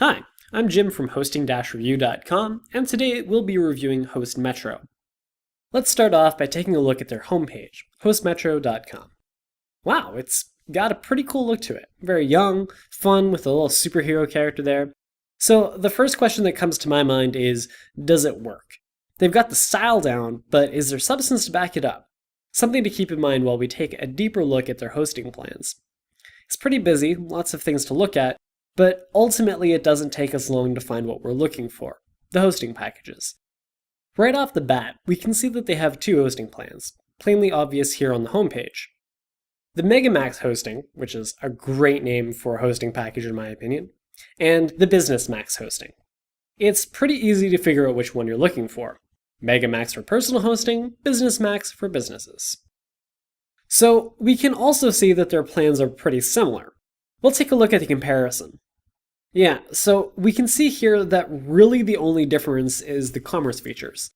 Hi, I'm Jim from hosting-review.com, and today we'll be reviewing HostMetro. Let's start off by taking a look at their homepage, hostmetro.com. Wow, it's got a pretty cool look to it. Very young, fun, with a little superhero character there. So the first question that comes to my mind is, does it work? They've got the style down, but is there substance to back it up? Something to keep in mind while we take a deeper look at their hosting plans. It's pretty busy, lots of things to look at, but ultimately it doesn't take us long to find what we're looking for, the hosting packages. Right off the bat, we can see that they have two hosting plans, plainly obvious here on the homepage. The Megamax hosting, which is a great name for a hosting package in my opinion, and the Business Max hosting. It's pretty easy to figure out which one you're looking for. Megamax for personal hosting, Business Max for businesses. So we can also see that their plans are pretty similar. We'll take a look at the comparison. Yeah, so we can see here that really the only difference is the commerce features.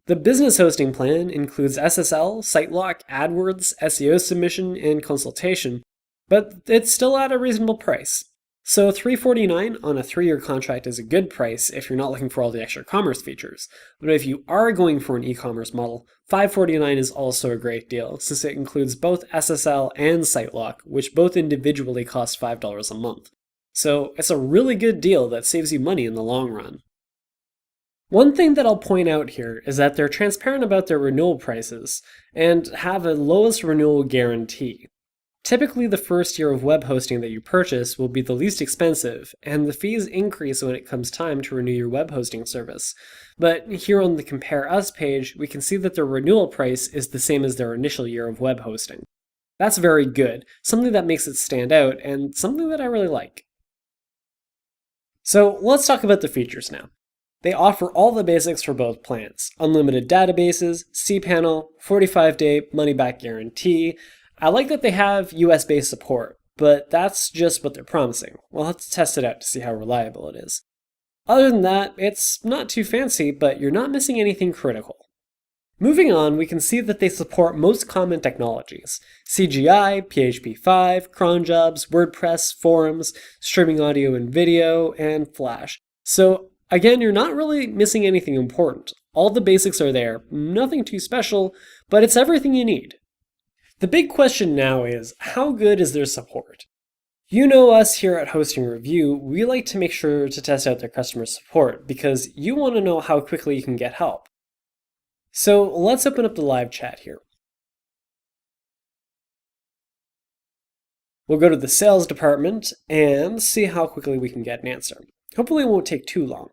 The business hosting plan includes SSL, SiteLock, AdWords, SEO submission, and consultation, but it's still at a reasonable price. So $349 on a 3-year contract is a good price if you're not looking for all the extra commerce features. But if you are going for an e-commerce model, $549 is also a great deal, since it includes both SSL and SiteLock, which both individually cost $5 a month. So it's a really good deal that saves you money in the long run. One thing that I'll point out here is that they're transparent about their renewal prices and have a lowest renewal guarantee. Typically, the first year of web hosting that you purchase will be the least expensive, and the fees increase when it comes time to renew your web hosting service. But here on the Compare Us page, we can see that their renewal price is the same as their initial year of web hosting. That's very good, something that makes it stand out, and something that I really like. So let's talk about the features now. They offer all the basics for both plans: unlimited databases, cPanel, 45-day money-back guarantee. I like that they have US-based support, but that's just what they're promising. We'll have to test it out to see how reliable it is. Other than that, it's not too fancy, but you're not missing anything critical. Moving on, we can see that they support most common technologies: CGI, PHP5, cron jobs, WordPress, forums, streaming audio and video, and Flash. So again, you're not really missing anything important. All the basics are there, nothing too special, but it's everything you need. The big question now is, how good is their support? You know us here at Hosting Review, we like to make sure to test out their customer support because you want to know how quickly you can get help. So let's open up the live chat here. We'll go to the sales department and see how quickly we can get an answer. Hopefully it won't take too long.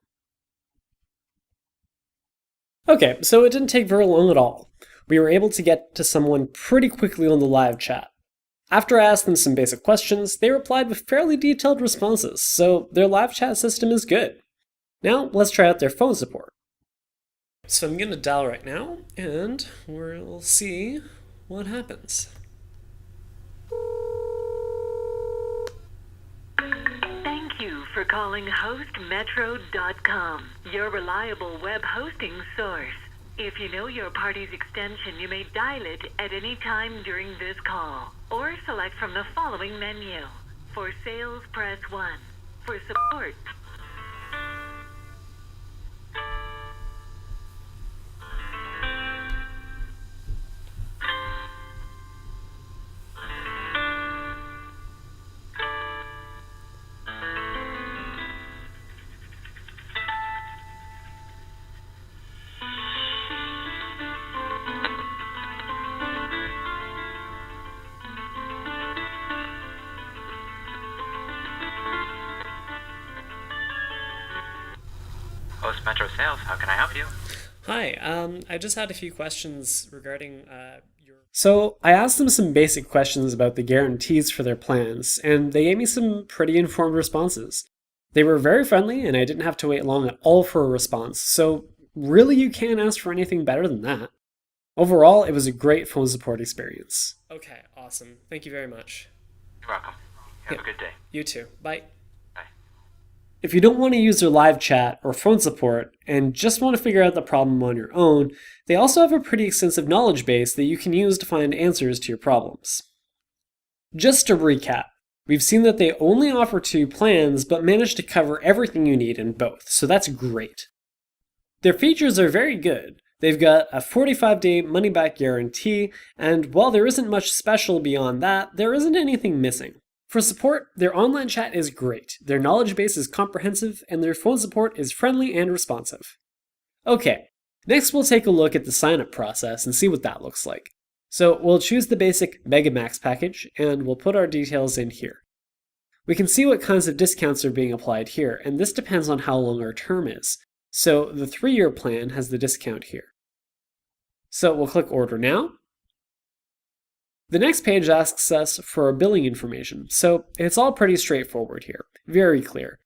Okay, so it didn't take very long at all. We were able to get to someone pretty quickly on the live chat. After I asked them some basic questions, they replied with fairly detailed responses, so their live chat system is good. Now, let's try out their phone support. So I'm going to dial right now, and we'll see what happens. Thank you for calling HostMetro.com, your reliable web hosting source. If you know your party's extension, you may dial it at any time during this call, or select from the following menu. For sales, press 1. For support, HostMetro Sales, how can I help you? Hi, I just had a few questions regarding So I asked them some basic questions about the guarantees for their plans, and they gave me some pretty informed responses. They were very friendly, and I didn't have to wait long at all for a response, so really you can't ask for anything better than that. Overall, it was a great phone support experience. Okay, awesome. Thank you very much. You're welcome. Have a good day. You too. Bye. Bye. If you don't want to use their live chat or phone support and just want to figure out the problem on your own, they also have a pretty extensive knowledge base that you can use to find answers to your problems. Just to recap, We've seen that they only offer 2 plans, but manage to cover everything you need in both, so that's great. Their features are very good. They've got a 45-day money-back guarantee, and while there isn't much special beyond that, there isn't anything missing. For support, their online chat is great, their knowledge base is comprehensive, and their phone support is friendly and responsive. Okay, next we'll take a look at the sign-up process and see what that looks like. So we'll choose the basic MegaMax package, and we'll put our details in here. We can see what kinds of discounts are being applied here, and this depends on how long our term is. So the 3-year plan has the discount here. So we'll click Order Now. The next page asks us for our billing information, so it's all pretty straightforward here, very clear.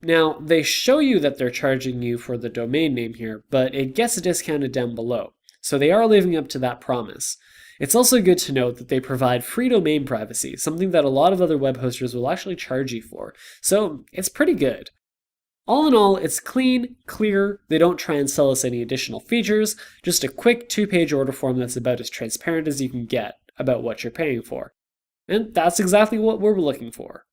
Now, they show you that they're charging you for the domain name here, but it gets discounted down below, so they are living up to that promise. It's also good to note that they provide free domain privacy, something that a lot of other web hosters will actually charge you for, so it's pretty good. All in all, it's clean, clear, they don't try and sell us any additional features, just a quick 2-page order form that's about as transparent as you can get about what you're paying for. And that's exactly what we're looking for.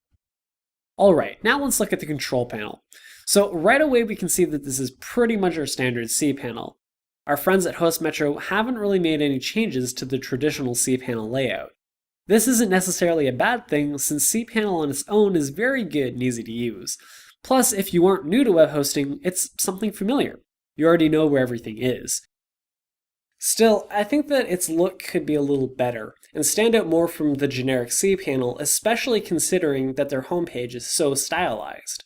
Alright, now let's look at the control panel. So right away we can see that this is pretty much our standard cPanel. Our friends at HostMetro haven't really made any changes to the traditional cPanel layout. This isn't necessarily a bad thing, since cPanel on its own is very good and easy to use. Plus, if you aren't new to web hosting, it's something familiar. You already know where everything is. Still, I think that its look could be a little better, and stand out more from the generic cPanel, especially considering that their homepage is so stylized.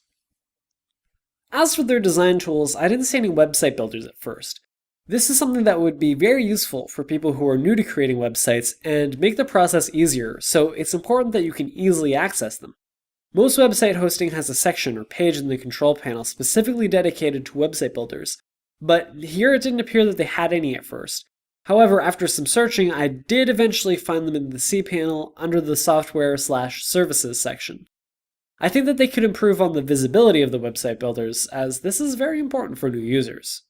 As for their design tools, I didn't see any website builders at first. This is something that would be very useful for people who are new to creating websites and make the process easier, so it's important that you can easily access them. Most website hosting has a section or page in the control panel specifically dedicated to website builders, but here it didn't appear that they had any at first. However, after some searching, I did eventually find them in the cPanel under the software/services section. I think that they could improve on the visibility of the website builders, as this is very important for new users.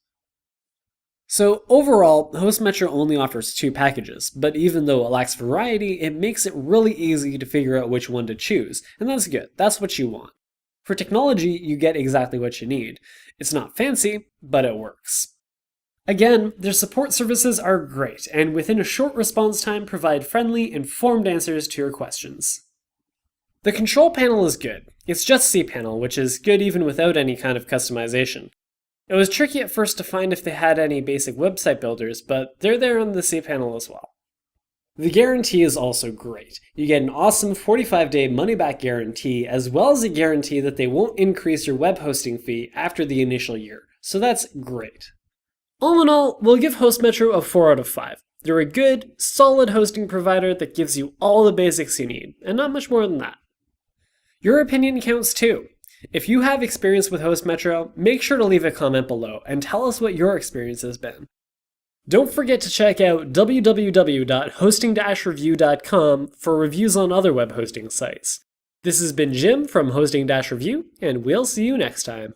So overall, HostMetro only offers 2 packages, but even though it lacks variety, it makes it really easy to figure out which one to choose, and that's good, that's what you want. For technology, you get exactly what you need. It's not fancy, but it works. Again, their support services are great, and within a short response time provide friendly, informed answers to your questions. The control panel is good. It's just cPanel, which is good even without any kind of customization. It was tricky at first to find if they had any basic website builders, but they're there on the cPanel as well. The guarantee is also great. You get an awesome 45-day money-back guarantee, as well as a guarantee that they won't increase your web hosting fee after the initial year, so that's great. All in all, we'll give HostMetro a 4 out of 5. They're a good, solid hosting provider that gives you all the basics you need, and not much more than that. Your opinion counts too. If you have experience with HostMetro, make sure to leave a comment below and tell us what your experience has been. Don't forget to check out www.hosting-review.com for reviews on other web hosting sites. This has been Jim from Hosting-Review, and we'll see you next time.